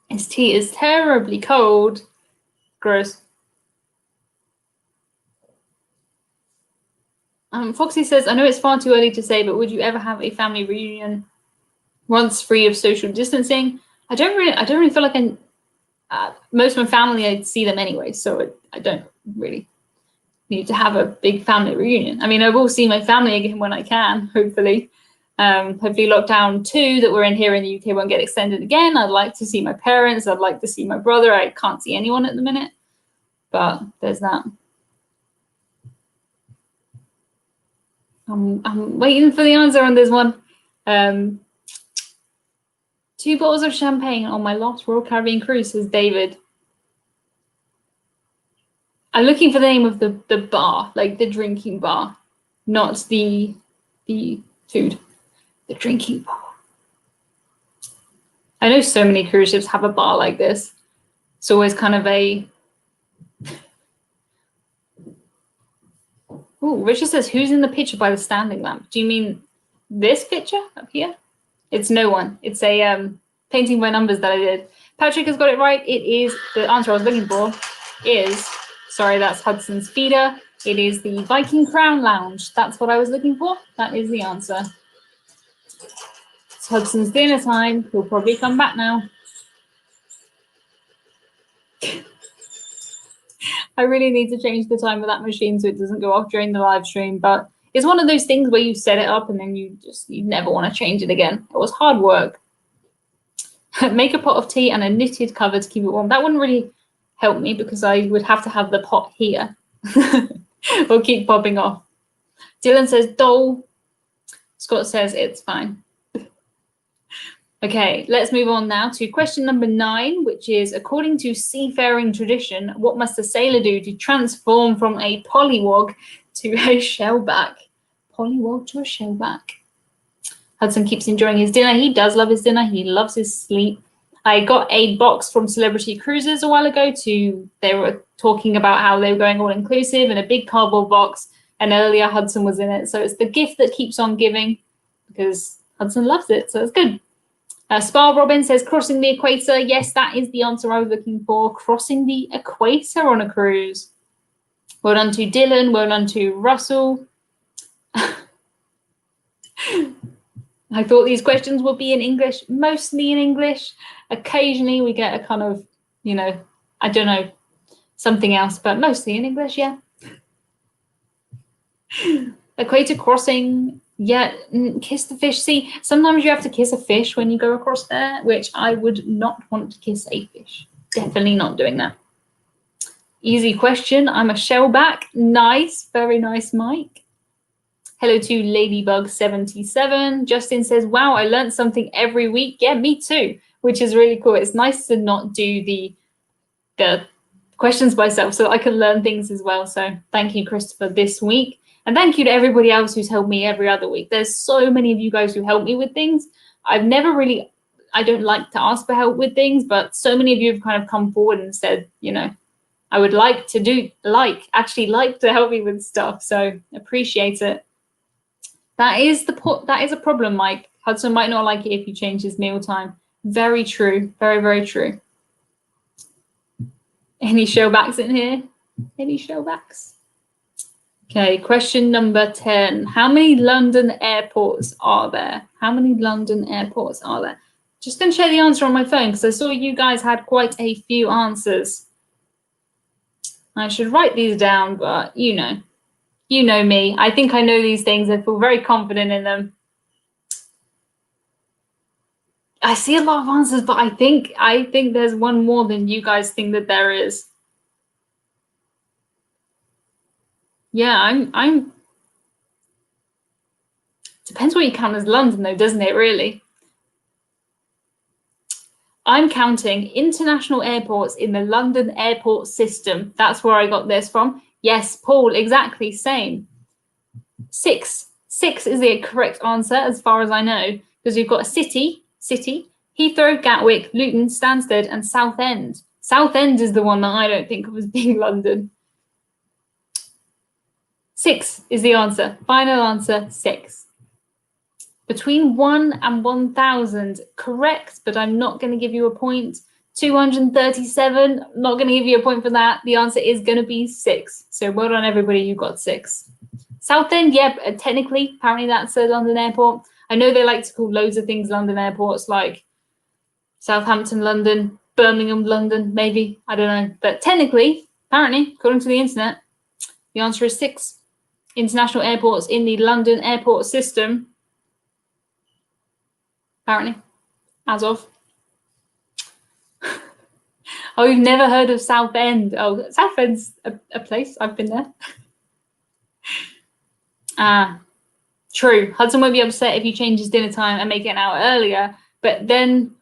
His tea is terribly cold. Gross. Foxy says, I know it's far too early to say, but would you ever have a family reunion once free of social distancing? I don't really feel like most of my family, I'd see them anyway, so I don't really need to have a big family reunion. I mean, I will see my family again when I can, hopefully. Hopefully lockdown 2 that we're in here in the UK won't get extended again. I'd like to see my parents. I'd like to see my brother. I can't see anyone at the minute, but there's that. I'm waiting for the answer on this one. 2 bottles of champagne on my last Royal Caribbean cruise, says David. I'm looking for the name of the bar, like the drinking bar, not the food, the drinking bar. I know so many cruise ships have a bar like this. It's always kind of a... Oh, Richard says, who's in the picture by the standing lamp? Do you mean this picture up here? It's no one. It's a painting by numbers that I did. Patrick has got it right. It is, the answer I was looking for is, sorry, that's Hudson's feeder. It is the Viking Crown Lounge. That's what I was looking for. That is the answer. It's Hudson's dinner time. He'll probably come back now. I really need to change the time of that machine so it doesn't go off during the live stream, but it's one of those things where you set it up and then you never want to change it again. It was hard work. Make a pot of tea and a knitted cover to keep it warm. That wouldn't really help me because I would have to have the pot here or keep popping off. Dylan says dole. Scott says it's fine. Okay, let's move on now to question number 9, which is, according to seafaring tradition, what must a sailor do to transform from a pollywog to a shellback? Pollywog to a shellback. Hudson keeps enjoying his dinner. He does love his dinner. He loves his sleep. I got a box from Celebrity Cruises a while ago. They were talking about how they were going all-inclusive in a big cardboard box, and earlier Hudson was in it. So it's the gift that keeps on giving because Hudson loves it, so it's good. Spa Robin says, crossing the equator. Yes, that is the answer I was looking for. Crossing the equator on a cruise. Well done to Dylan. Well done to Russell. I thought these questions would be in English, mostly in English. Occasionally we get a kind of, you know, I don't know, something else, but mostly in English, yeah. Equator crossing, yeah, kiss the fish. See, sometimes you have to kiss a fish when you go across there, which I would not want to kiss a fish. Definitely not doing that. Easy question. I'm a shellback. Nice, very nice, Mike. Hello to Ladybug77. Justin says, wow, I learned something every week. Yeah, me too, which is really cool. It's nice to not do the questions myself so I can learn things as well. So thank you, Christopher, this week. And thank you to everybody else who's helped me every other week. There's so many of you guys who help me with things. I've never really, I don't like to ask for help with things, but so many of you have kind of come forward and said, you know, I would like to do, actually like to help me with stuff. So appreciate it. That is a problem, Mike. Hudson might not like it if you change his meal time. Very true. Very, very true. Any shellbacks in here? Any shellbacks? Okay, question number 10. How many London airports are there? How many London airports are there? Just going to share the answer on my phone because I saw you guys had quite a few answers. I should write these down, but you know me. I think I know these things. I feel very confident in them. I see a lot of answers, but I think there's one more than you guys think that there is. Yeah, I'm depends what you count as London though, doesn't it, really? I'm counting international airports in the London airport system. That's where I got this from. Yes, Paul, exactly, same. 6. 6 is the correct answer as far as I know, because we've got a city, Heathrow, Gatwick, Luton, Stansted, and Southend. Southend is the one that I don't think of as being London. 6 is the answer. Final answer, 6. Between 1 and 1,000, correct, but I'm not going to give you a point. 237, not going to give you a point for that. The answer is going to be 6. So well done, everybody who got 6. Southend, yeah, technically, apparently that's a London airport. I know they like to call loads of things London airports, like Southampton, London, Birmingham, London, maybe. I don't know. But technically, apparently, according to the internet, the answer is 6. International airports in the London airport system. Apparently, as of. Oh, you've never heard of Southend. Oh, Southend's a place. I've been there. True. Hudson won't be upset if you change his dinner time and make it an hour earlier, but then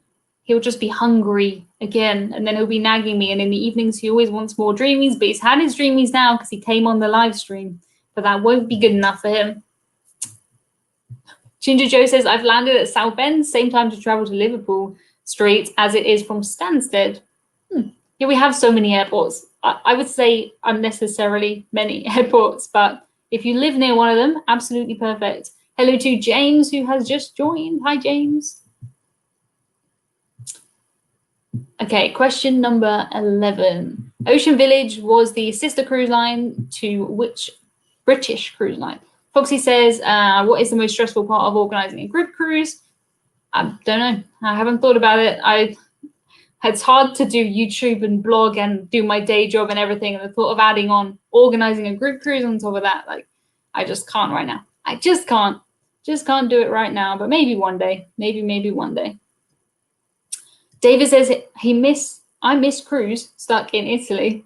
he'll just be hungry again, and then he'll be nagging me. And in the evenings, he always wants more dreamies, but he's had his dreamies now because he came on the live stream, but that won't be good enough for him. Ginger Joe says, I've landed at Southend, same time to travel to Liverpool Street as it is from Stansted. Yeah, we have so many airports. I would say unnecessarily many airports, but if you live near one of them, absolutely perfect. Hello to James, who has just joined. Hi, James. Okay, question number 11. Ocean Village was the sister cruise line to which British cruise line? Foxy says, what is the most stressful part of organising a group cruise? I don't know. I haven't thought about it. It's hard to do YouTube and blog and do my day job and everything. And the thought of adding on organising a group cruise on top of that, like, I just can't right now. I just can't. Just can't do it right now. But maybe one day. Maybe one day. David says I miss cruise stuck in Italy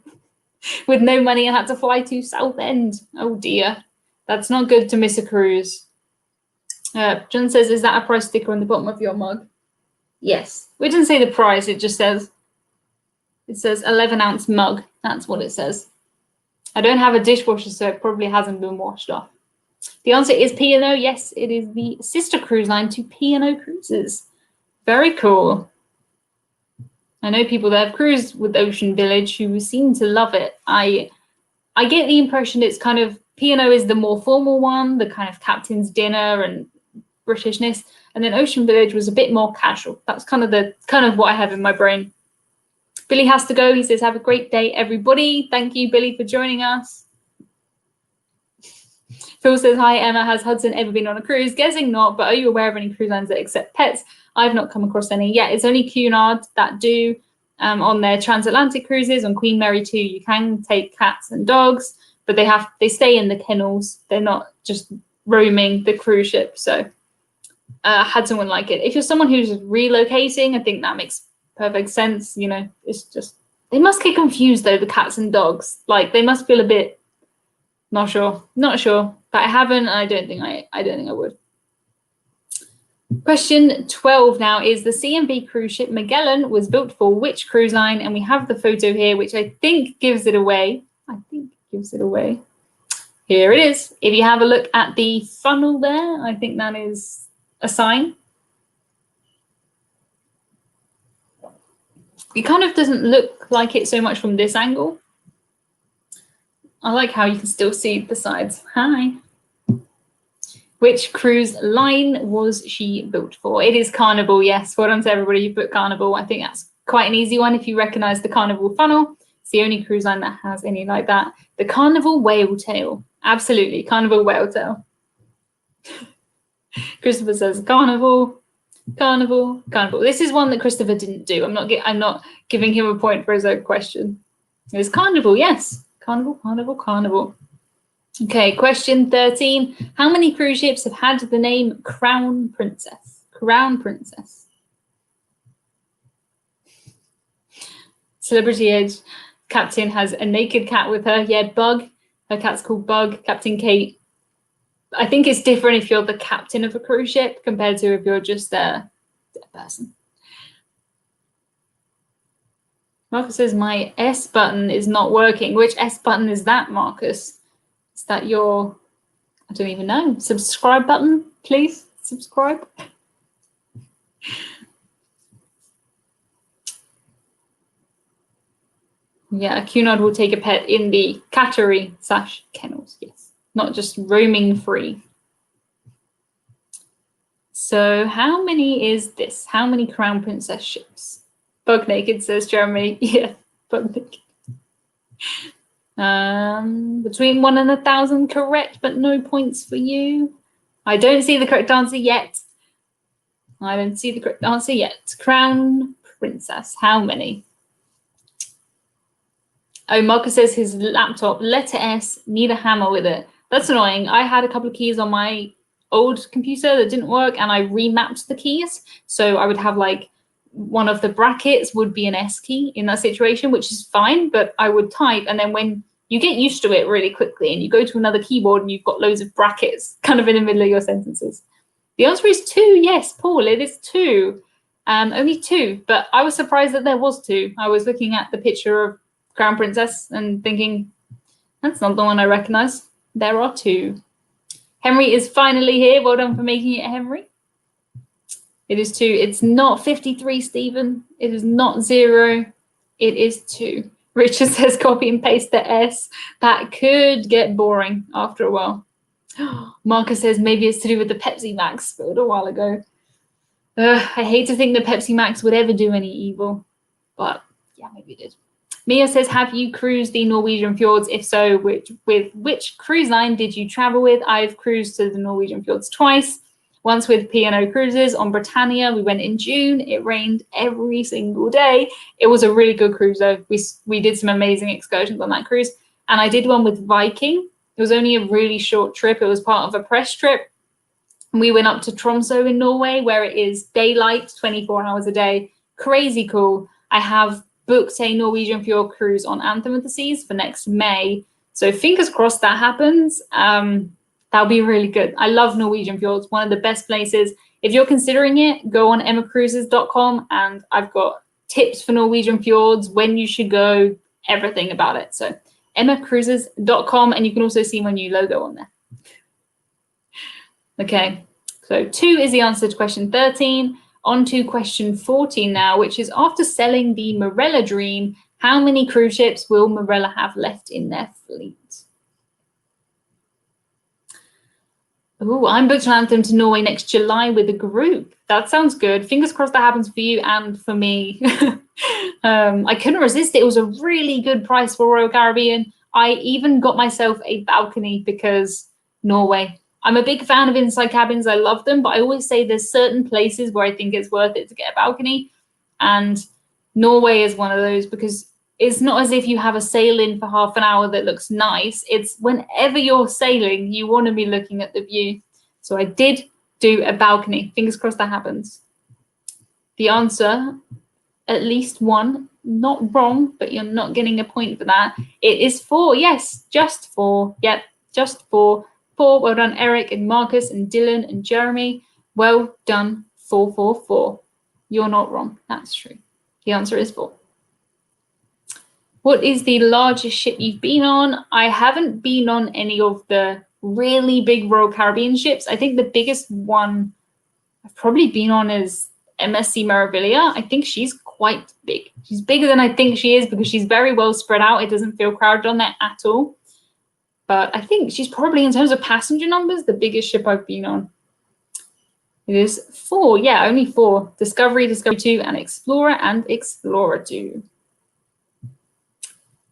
with no money and had to fly to Southend. Oh dear. That's not good to miss a cruise. John says, is that a price sticker on the bottom of your mug? Yes. We didn't say the price. It just says, 11-ounce mug. That's what it says. I don't have a dishwasher, so it probably hasn't been washed off. The answer is P&O. Yes, it is the sister cruise line to P&O Cruises. Very cool. I know people that have cruised with Ocean Village who seem to love it. I get the impression it's kind of, P&O is the more formal one, the kind of captain's dinner and Britishness, and then Ocean Village was a bit more casual. That's kind of what I have in my brain. Billy has to go. He says, have a great day, everybody. Thank you, Billy, for joining us. Phil says, hi, Emma. Has Hudson ever been on a cruise? Guessing not, but are you aware of any cruise lines that accept pets? I've not come across any yet. It's only Cunard that do on their transatlantic cruises. On Queen Mary 2, you can take cats and dogs, but they stay in the kennels. They're not just roaming the cruise ship. So Hudson wouldn't like it. If you're someone who's relocating, I think that makes perfect sense. You know, it's just, they must get confused though, the cats and dogs. Like they must feel a bit, not sure. But I haven't, and I don't think I would. Question 12 now is the CMV cruise ship Magellan was built for which cruise line? And we have the photo here, which I think gives it away. Here it is. If you have a look at the funnel there, I think that is a sign. It kind of doesn't look like it so much from this angle. I like how you can still see the sides. Hi. Which cruise line was she built for? It is Carnival, yes. Well done to everybody who put Carnival. I think that's quite an easy one if you recognise the Carnival funnel. It's the only cruise line that has any like that. The Carnival whale tail. Absolutely, Carnival whale tail. Christopher says Carnival. This is one that Christopher didn't do. I'm not giving him a point for his own question. It was Carnival, yes. Carnival. Okay, question 13. How many cruise ships have had the name Crown Princess? Crown Princess. Celebrity Edge. Captain has a naked cat with her. Yeah, Bug. Her cat's called Bug. Captain Kate. I think it's different if you're the captain of a cruise ship compared to if you're just a person. Marcus says my S button is not working. Which S button is that, Marcus? Is that your, I don't even know, subscribe button? Please subscribe. Yeah, Cunard will take a pet in the cattery/kennels, yes. Not just roaming free. So how many is this? How many Crown Princess ships? Bug naked, says Jeremy. Yeah, bug naked. Between 1 and 1,000, correct, but no points for you. I don't see the correct answer yet. Crown Princess, how many? Oh, Marcus says his laptop, letter S, need a hammer with it. That's annoying. I had a couple of keys on my old computer that didn't work, and I remapped the keys. So I would have like one of the brackets would be an S key in that situation, which is fine, but I would type, and then when you get used to it really quickly and you go to another keyboard and you've got loads of brackets kind of in the middle of your sentences. The answer is 2. Yes, Paul, it is 2. Only 2, but I was surprised that there was 2. I was looking at the picture of Crown Princess and thinking, that's not the one I recognize. There are 2. Henry is finally here. Well done for making it, Henry. It is 2. It's not 53, Stephen. It is not 0. It is 2. Richard says copy and paste the S. That could get boring after a while. Marcus says maybe it's to do with the Pepsi Max spilled a while ago. I hate to think the Pepsi Max would ever do any evil, but yeah, maybe it did. Mia says, have you cruised the Norwegian fjords? If so, with which cruise line did you travel with? I've cruised to the Norwegian fjords twice. Once with P&O Cruises on Britannia. We went in June. It rained every single day. It was a really good cruise though. We did some amazing excursions on that cruise. And I did one with Viking. It was only a really short trip. It was part of a press trip. We went up to Tromsø in Norway, where it is daylight, 24 hours a day. Crazy cool. I have booked a Norwegian fjord cruise on Anthem of the Seas for next May. So fingers crossed that happens. That'll be really good. I love Norwegian fjords, one of the best places. If you're considering it, go on emmacruises.com and I've got tips for Norwegian fjords, when you should go, everything about it. So emmacruises.com, and you can also see my new logo on there. Okay, so 2 is the answer to question 13. On to question 14 now, which is after selling the Marella Dream, how many cruise ships will Marella have left in their fleet? Oh, I'm booked on Anthem to Norway next July with a group. That sounds good. Fingers crossed that happens for you and for me. I couldn't resist it. It was a really good price for Royal Caribbean. I even got myself a balcony because Norway. I'm a big fan of inside cabins. I love them, but I always say there's certain places where I think it's worth it to get a balcony. And Norway is one of those, because it's not as if you have a sail in for half an hour that looks nice. It's whenever you're sailing, you want to be looking at the view. So I did do a balcony. Fingers crossed that happens. The answer, at least one, not wrong, but you're not getting a point for that. It is 4. Yes, just 4. Yep, just 4. 4. Well done, Eric and Marcus and Dylan and Jeremy. Well done. 4, 4, 4. You're not wrong. That's true. The answer is 4. What is the largest ship you've been on? I haven't been on any of the really big Royal Caribbean ships. I think the biggest one I've probably been on is MSC Meraviglia. I think she's quite big. She's bigger than I think she is because she's very well spread out. It doesn't feel crowded on there at all. But I think she's probably, in terms of passenger numbers, the biggest ship I've been on. It is 4. Yeah, only 4. Discovery, Discovery 2, and Explorer 2.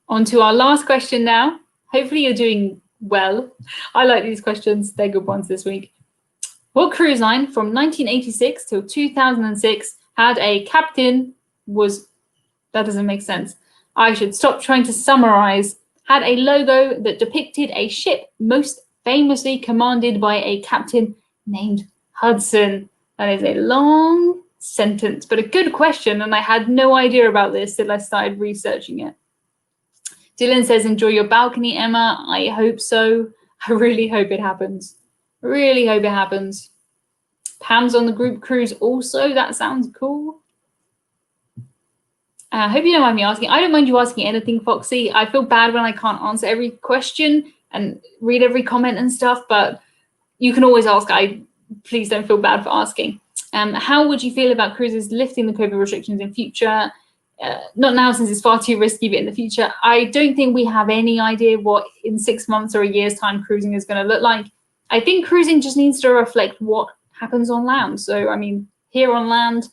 On to our last question now. Hopefully you're doing well. I like these questions. They're good ones this week. What cruise line from 1986 till 2006 had a captain was... That doesn't make sense. I should stop trying to summarize. Had a logo that depicted a ship most famously commanded by a captain named Hudson. That is a long sentence, but a good question, and I had no idea about this till I started researching it. Dylan says, enjoy your balcony, Emma. I hope so. I really hope it happens. Really hope it happens. Pam's on the group cruise also. That sounds cool. I hope you don't mind me asking. I don't mind you asking anything, Foxy. I feel bad when I can't answer every question and read every comment and stuff, but you can always ask. Please don't feel bad for asking. How would you feel about cruises lifting the COVID restrictions in future? Not now, since it's far too risky, but in the future. I don't think we have any idea what in 6 months or a year's time cruising is going to look like. I think cruising just needs to reflect what happens on land. So, I mean, here on land,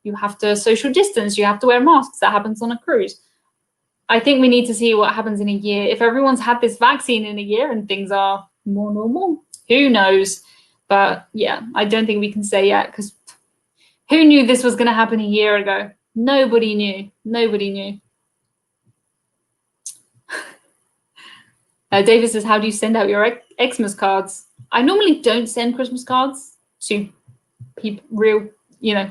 you have to social distance, you have to wear masks. That happens on a cruise. I think we need to see what happens in a year. If everyone's had this vaccine in a year and things are more normal, who knows? But yeah, I don't think we can say yet, because who knew this was going to happen a year ago? Nobody knew. Nobody knew. David says, how do you send out your Xmas cards? I normally don't send Christmas cards to people, real,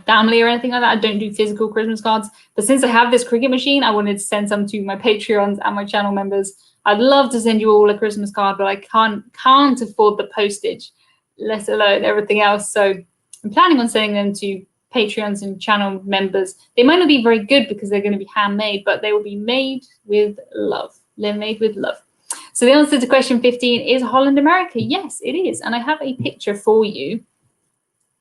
family or anything like that. I don't do physical Christmas cards. But since I have this cricket machine, I wanted to send some to my Patreons and my channel members. I'd love to send you all a Christmas card, but I can't afford the postage, let alone everything else. So I'm planning on sending them to Patreons and channel members. They might not be very good because they're going to be handmade, but they will be made with love. They're made with love. So the answer to question 15 is Holland America. Yes, it is. And I have a picture for you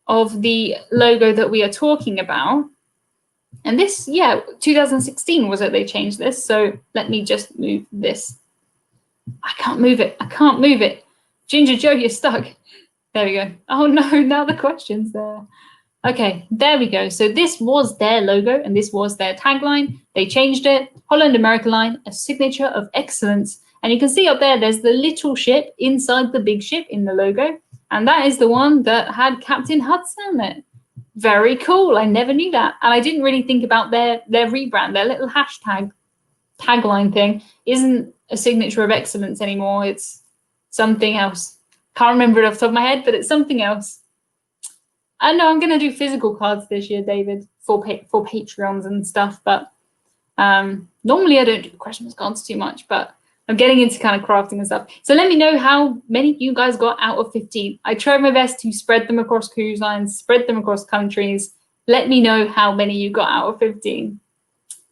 of the logo that we are talking about. And this, 2016 was it they changed this. So let me just move this. I can't move it. I can't move it. Ginger Joe, you're stuck. There we go. Oh no, now the question's there. Okay, there we go. So this was their logo and this was their tagline. They changed it. Holland America Line, a signature of excellence. And you can see up there, there's the little ship inside the big ship in the logo. And that is the one that had Captain Hudson on it. Very cool. I never knew that. And I didn't really think about their rebrand. Their little tagline thing isn't a signature of excellence anymore. It's something else. Can't remember it off the top of my head, but it's something else. I know I'm going to do physical cards this year, David, for Patreons and stuff. But normally I don't do Christmas cards too much, but I'm getting into kind of crafting and stuff. So let me know how many you guys got out of 15. I tried my best to spread them across cruise lines, spread them across countries. Let me know how many you got out of 15.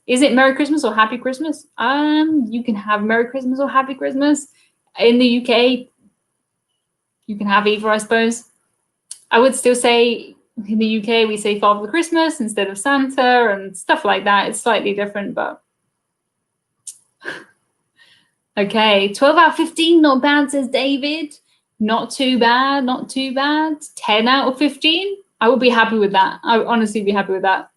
Is it Merry Christmas or Happy Christmas? You can have Merry Christmas or Happy Christmas. In the UK, you can have either, I suppose. I would still say in the UK, we say Father Christmas instead of Santa and stuff like that. It's slightly different, but... Okay, 12 out of 15, not bad, says David. Not too bad, not too bad. 10 out of 15, I would be happy with that. I would honestly be happy with that.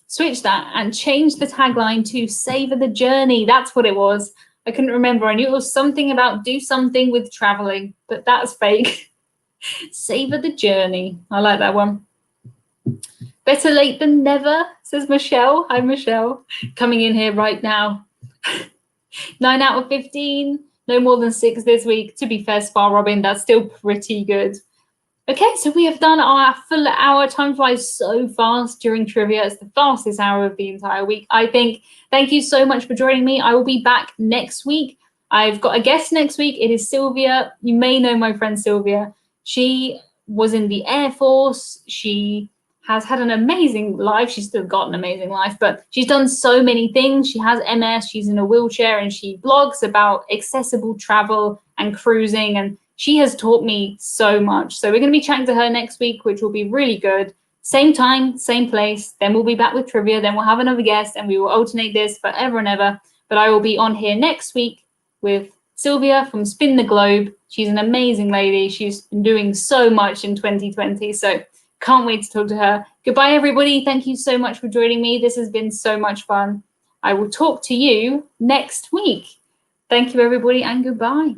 Switch that and change the tagline to Savor the Journey. That's what it was. I couldn't remember. I knew it was something about do something with traveling, but that's fake. Savor the journey. I like that one. Better late than never, says Michelle. Hi, Michelle. Coming in here right now. 9 out of 15. No more than 6 this week. To be fair, Spa Robin, that's still pretty good. Okay, so we have done our full hour. Time flies so fast during trivia. It's the fastest hour of the entire week, I think. Thank you so much for joining me. I will be back next week. I've got a guest next week. It is Sylvia. You may know my friend Sylvia. She was in the Air Force. She has had an amazing life. She's still got an amazing life, but she's done so many things. She has MS. She's in a wheelchair, and she blogs about accessible travel and cruising, and she has taught me so much. So we're going to be chatting to her next week, which will be really good. Same time, same place. Then we'll be back with trivia. Then we'll have another guest, and we will alternate this forever and ever. But I will be on here next week with Sylvia from Spin the Globe. She's an amazing lady. She's been doing so much in 2020. So can't wait to talk to her. Goodbye, everybody. Thank you so much for joining me. This has been so much fun. I will talk to you next week. Thank you, everybody, and goodbye.